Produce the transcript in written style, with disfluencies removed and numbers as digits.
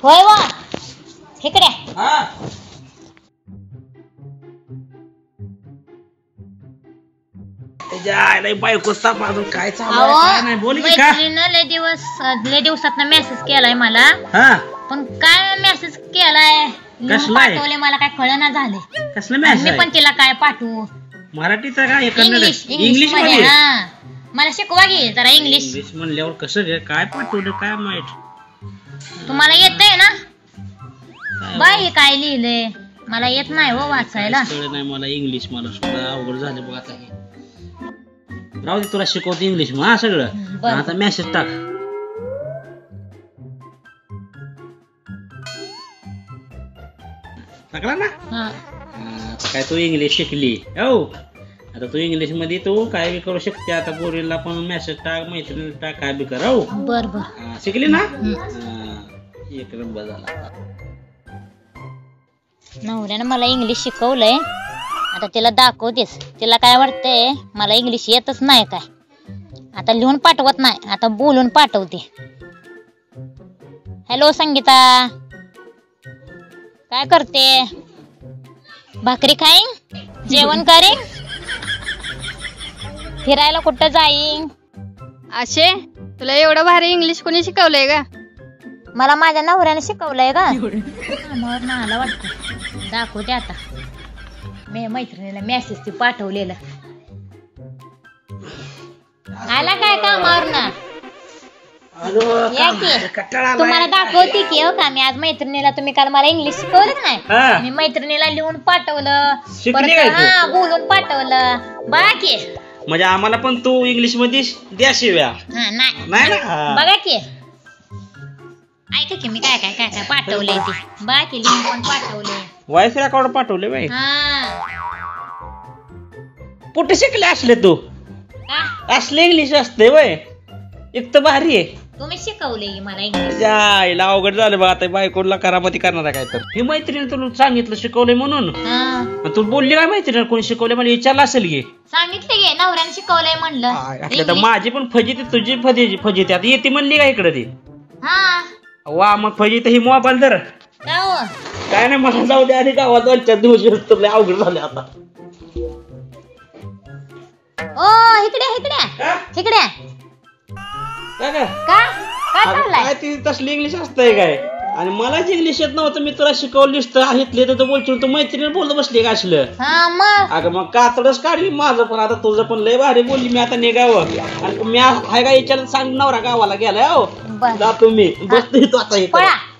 होय वा इकडे बायको सांभाळून काय चालू बोल की का लय दिवसात मेसेज केलाय मला पण काय मेसेज केलाय पाठवले मला काय कळना झाले कसलं मेसेज मी पण तिला काय पाठवू मराठीचा काय इंग्लिश मध्ये मला शिकवा घे जरा इंग्लिश म्हणल्यावर कसं काय पाठवलं काय माहित तुम्हाला येतंय ना बाई काय लिहिलंय मला येत नाही हो वाचायला कळलं नाही मला इंग्लिश मला सुद्धा अवघड झालं बघ आता हे राहू दे तुला शिकवते इंग्लिश मग सगळं आता मेसेज टाक टाकला ना काय तू इंग्लिश शिकली हो आता तू इंग्लिश मध्ये तू काय बी करू शकते आता पोरीला पण मेसेज टाक मैत्रिणीला टाक काय बी कर हो बर बर शिकली ना एक नंबर झाला नवऱ्यानं मला इंग्लिश शिकवलंय आता तिला दाखवतेस तिला काय वाटतंय मला इंग्लिश येतच नाही काय आता लिहून पाठवत नाही आता बोलून पाठवते हॅलो संगीता काय करते भाकरी खाईन जेवण करीन फिरायला कुठं जाईन आशे तुला एवढं भारी इंग्लिश कोणी शिकवलंय का मला माझ्या नवऱ्याने शिकवलंय का कामावर ना आला वाटतं दाखवते आता मी मैत्रिणीला मेसेज ती पाठवलेलं आला काय कामावर ना तुम्हाला दाखवते की हो का मी आज मैत्रिणीला तुम्ही काल मला इंग्लिश शिकवलं नाही मी मैत्रिणीला लिहून पाठवलं परत बोलून पाठवलं बाकी म्हणजे आम्हाला पण तू इंग्लिश मध्ये द्या शिव्या नाही बघा की ऐका की मी काय काय काय काय पाठवलंय ते बाकी लिहून पण पाठवले व्हॉइस रेकॉर्ड पाठवले बाई कुठे शिकले असले तू असले इंग्लिश असते वय एक तर भारी आहे तुम्ही शिकवले मला इंग्लिश जायला अवघड झालं बघ आता बायकोला करामती करणार काय तर हे मैत्रिणी तुला सांगितलं शिकवलंय म्हणून तू बोलली काय मैत्रिणी कोणी शिकवलंय मला विचारलं असेल की सांगितलं गे नवऱ्याने शिकवलंय म्हणलं असलं तर माझी पण फजिती तुझी फजिती आता येते म्हणली का इकडे ती वा मग फजिती ही मोबाईल धर काय नाही मला जाऊ दे आधी गावात 2-4 दिवस तुला अवघड झाले आता ओ इकडे इकडे इकडे काय ती तसली इंग्लिश असतंय काय आणि मलाच इंग्लिश येत नव्हतं मी तुला शिकवलीस तर घेतले तर बोलतो तू मैत्रिणी बोलत बसली का असलं अगं मग कातडच काढली माझं पण आता तुझं पण लय भारी बोलली मी आता निघावं आणि मी हाय का याच्याला सांग नवरा गावाला गेलाय हो जातो मी बसतो आता